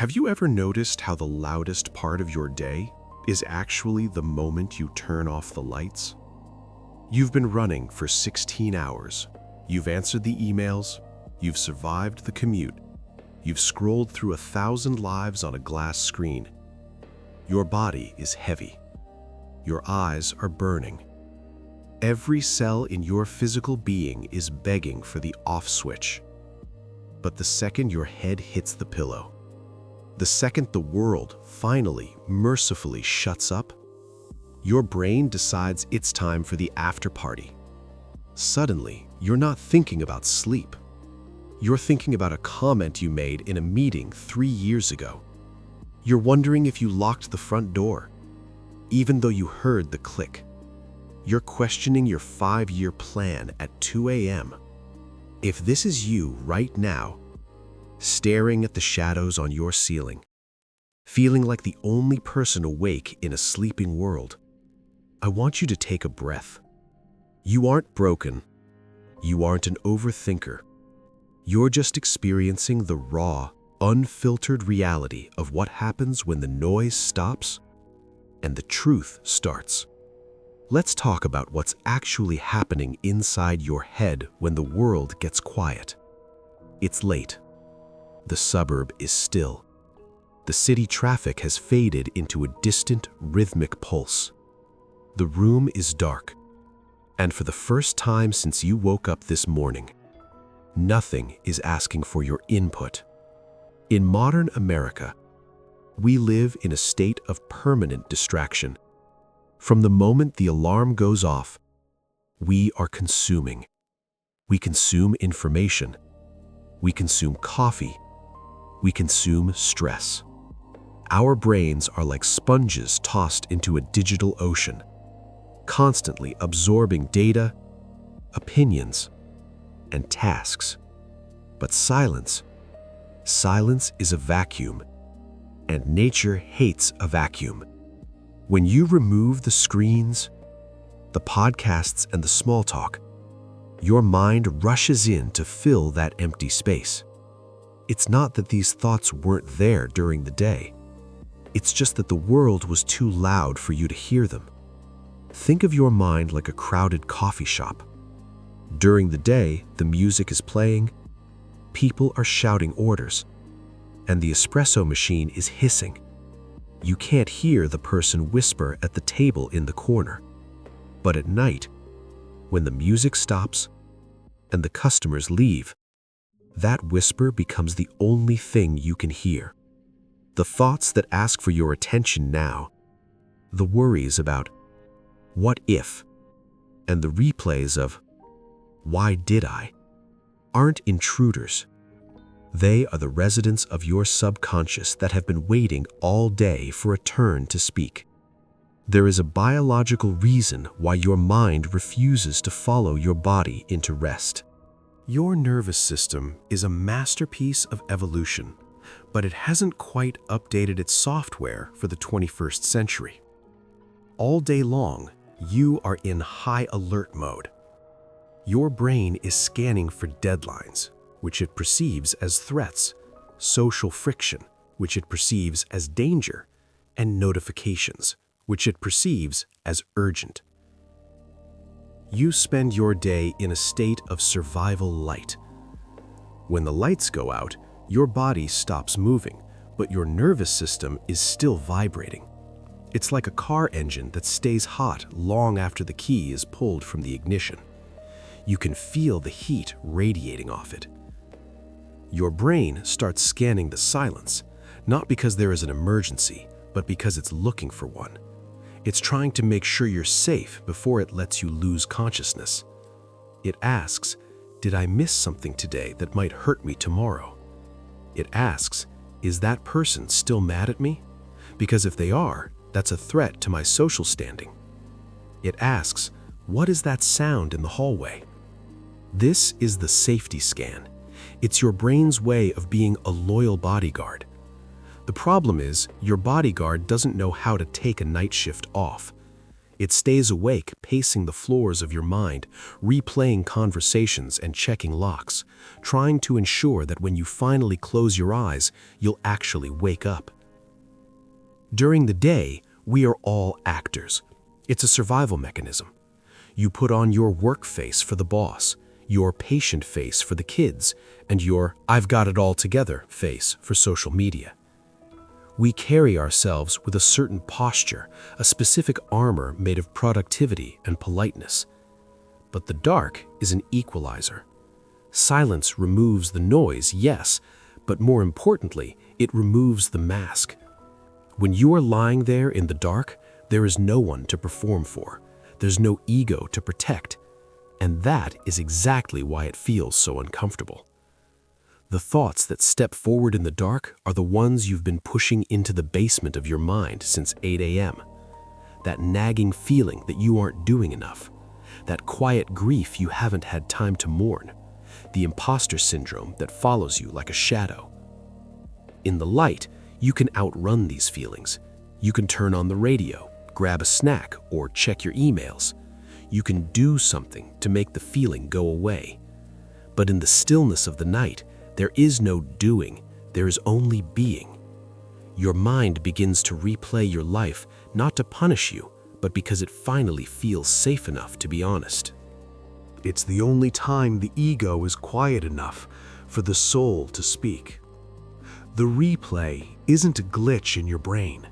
Have you ever noticed how the loudest part of your day is actually the moment you turn off the lights? You've been running for 16 hours. You've answered the emails. You've survived the commute. You've scrolled through 1,000 lives on a glass screen. Your body is heavy. Your eyes are burning. Every cell in your physical being is begging for the off switch. But the second your head hits the pillow, the second the world finally, mercifully shuts up, your brain decides it's time for the after party. Suddenly, you're not thinking about sleep. You're thinking about a comment you made in a meeting 3 years ago. You're wondering if you locked the front door, even though you heard the click. You're questioning your 5-year plan at 2 a.m. If this is you right now, staring at the shadows on your ceiling, feeling like the only person awake in a sleeping world, I want you to take a breath. You aren't broken. You aren't an overthinker. You're just experiencing the raw, unfiltered reality of what happens when the noise stops and the truth starts. Let's talk about what's actually happening inside your head when the world gets quiet. It's late. The suburb is still. The city traffic has faded into a distant, rhythmic pulse. The room is dark, and for the first time since you woke up this morning, nothing is asking for your input. In modern America, we live in a state of permanent distraction. From the moment the alarm goes off, we are consuming. We consume information. We consume coffee. We consume stress. Our brains are like sponges tossed into a digital ocean, constantly absorbing data, opinions, and tasks. But silence is a vacuum, and nature hates a vacuum. When you remove the screens, the podcasts, and the small talk, your mind rushes in to fill that empty space. It's not that these thoughts weren't there during the day. It's just that the world was too loud for you to hear them. Think of your mind like a crowded coffee shop. During the day, the music is playing, people are shouting orders, and the espresso machine is hissing. You can't hear the person whisper at the table in the corner. But at night, when the music stops and the customers leave, that whisper becomes the only thing you can hear. The thoughts that ask for your attention now, the worries about what if, and the replays of why did I, aren't intruders. They are the residents of your subconscious that have been waiting all day for a turn to speak. There is a biological reason why your mind refuses to follow your body into rest. Your nervous system is a masterpiece of evolution, but it hasn't quite updated its software for the 21st century. All day long, you are in high alert mode. Your brain is scanning for deadlines, which it perceives as threats, social friction, which it perceives as danger, and notifications, which it perceives as urgent. You spend your day in a state of survival light. When the lights go out, your body stops moving, but your nervous system is still vibrating. It's like a car engine that stays hot long after the key is pulled from the ignition. You can feel the heat radiating off it. Your brain starts scanning the silence, not because there is an emergency, but because it's looking for one. It's trying to make sure you're safe before it lets you lose consciousness. It asks, did I miss something today that might hurt me tomorrow? It asks, is that person still mad at me? Because if they are, that's a threat to my social standing. It asks, what is that sound in the hallway? This is the safety scan. It's your brain's way of being a loyal bodyguard. The problem is, your bodyguard doesn't know how to take a night shift off. It stays awake, pacing the floors of your mind, replaying conversations and checking locks, trying to ensure that when you finally close your eyes, you'll actually wake up. During the day, we are all actors. It's a survival mechanism. You put on your work face for the boss, your patient face for the kids, and your "I've got it all together" face for social media. We carry ourselves with a certain posture, a specific armor made of productivity and politeness. But the dark is an equalizer. Silence removes the noise, yes, but more importantly, it removes the mask. When you are lying there in the dark, there is no one to perform for. There's no ego to protect. And that is exactly why it feels so uncomfortable. The thoughts that step forward in the dark are the ones you've been pushing into the basement of your mind since 8 a.m. That nagging feeling that you aren't doing enough. That quiet grief you haven't had time to mourn. The imposter syndrome that follows you like a shadow. In the light, you can outrun these feelings. You can turn on the radio, grab a snack, or check your emails. You can do something to make the feeling go away. But in the stillness of the night, there is no doing, there is only being. Your mind begins to replay your life not to punish you, but because it finally feels safe enough to be honest. It's the only time the ego is quiet enough for the soul to speak. The replay isn't a glitch in your brain.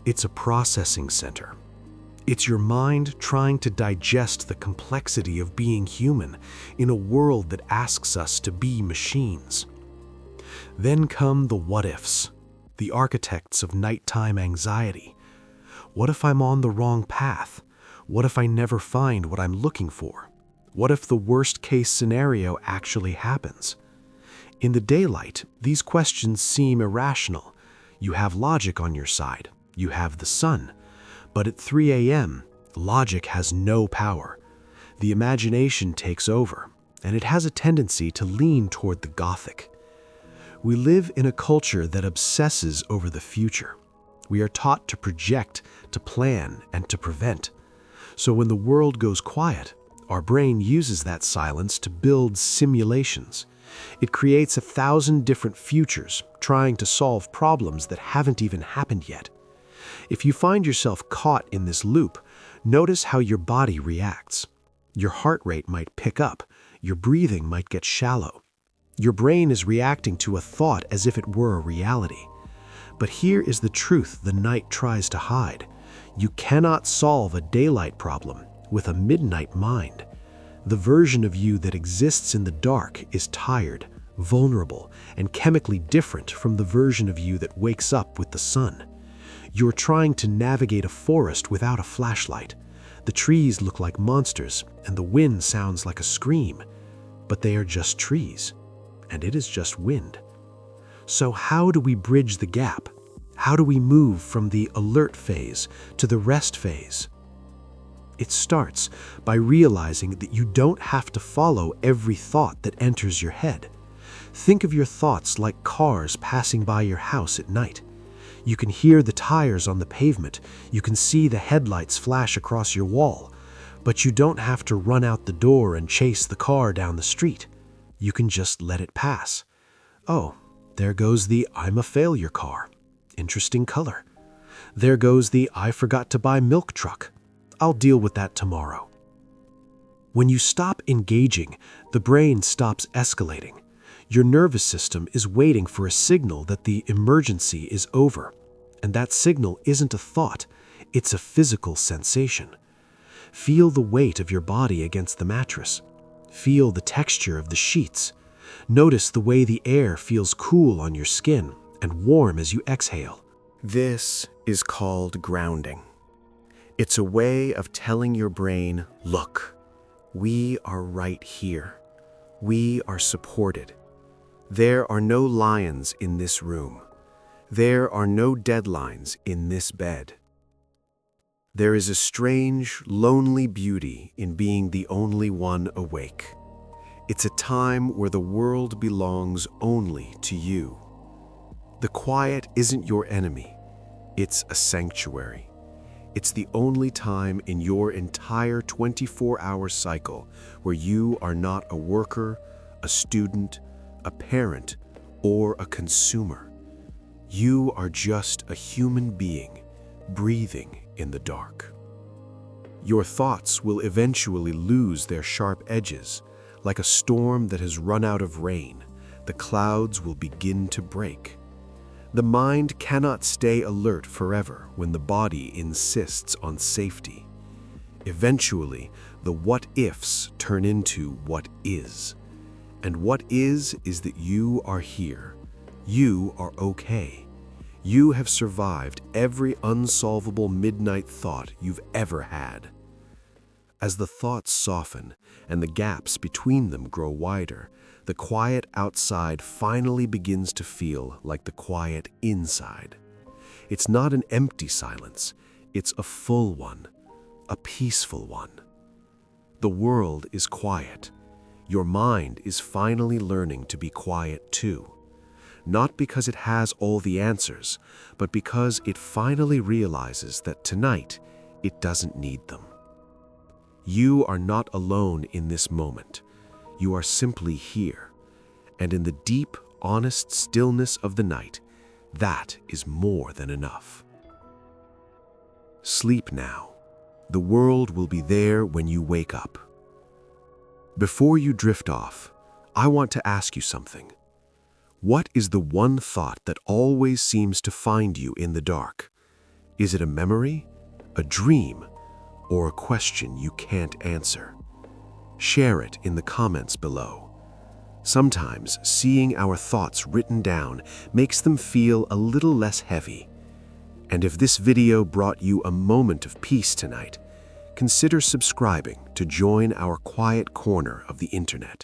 It's a processing center. It's your mind trying to digest the complexity of being human in a world that asks us to be machines. Then come the what-ifs, the architects of nighttime anxiety. What if I'm on the wrong path? What if I never find what I'm looking for? What if the worst-case scenario actually happens? In the daylight, these questions seem irrational. You have logic on your side. You have the sun. But at 3 a.m., logic has no power. The imagination takes over, and it has a tendency to lean toward the Gothic. We live in a culture that obsesses over the future. We are taught to project, to plan, and to prevent. So when the world goes quiet, our brain uses that silence to build simulations. It creates 1,000 different futures, trying to solve problems that haven't even happened yet. If you find yourself caught in this loop, notice how your body reacts. Your heart rate might pick up, your breathing might get shallow. Your brain is reacting to a thought as if it were a reality. But here is the truth the night tries to hide. You cannot solve a daylight problem with a midnight mind. The version of you that exists in the dark is tired, vulnerable, and chemically different from the version of you that wakes up with the sun. You're trying to navigate a forest without a flashlight. The trees look like monsters, and the wind sounds like a scream. But they are just trees, and it is just wind. So how do we bridge the gap? How do we move from the alert phase to the rest phase? It starts by realizing that you don't have to follow every thought that enters your head. Think of your thoughts like cars passing by your house at night. You can hear the tires on the pavement. You can see the headlights flash across your wall. But you don't have to run out the door and chase the car down the street. You can just let it pass. Oh, there goes the "I'm a failure" car. Interesting color. There goes the "I forgot to buy milk" truck. I'll deal with that tomorrow. When you stop engaging, the brain stops escalating. Your nervous system is waiting for a signal that the emergency is over. And that signal isn't a thought, it's a physical sensation. Feel the weight of your body against the mattress. Feel the texture of the sheets. Notice the way the air feels cool on your skin and warm as you exhale. This is called grounding. It's a way of telling your brain, look, we are right here. We are supported. There are no lions in this room. There are no deadlines in this bed. There is a strange, lonely beauty in being the only one awake. It's a time where the world belongs only to you. The quiet isn't your enemy. It's a sanctuary. It's the only time in your entire 24-hour cycle where you are not a worker, a student, a parent, or a consumer. You are just a human being breathing in the dark. Your thoughts will eventually lose their sharp edges. Like a storm that has run out of rain, the clouds will begin to break. The mind cannot stay alert forever when the body insists on safety. Eventually, the what-ifs turn into what is. And what is that you are here. You are okay. You have survived every unsolvable midnight thought you've ever had. As the thoughts soften and the gaps between them grow wider, the quiet outside finally begins to feel like the quiet inside. It's not an empty silence, it's a full one, a peaceful one. The world is quiet. Your mind is finally learning to be quiet too. Not because it has all the answers, but because it finally realizes that tonight it doesn't need them. You are not alone in this moment. You are simply here. And in the deep, honest stillness of the night, that is more than enough. Sleep now. The world will be there when you wake up. Before you drift off, I want to ask you something. What is the one thought that always seems to find you in the dark? Is it a memory, a dream, or a question you can't answer? Share it in the comments below. Sometimes seeing our thoughts written down makes them feel a little less heavy. And if this video brought you a moment of peace tonight, consider subscribing to join our quiet corner of the internet.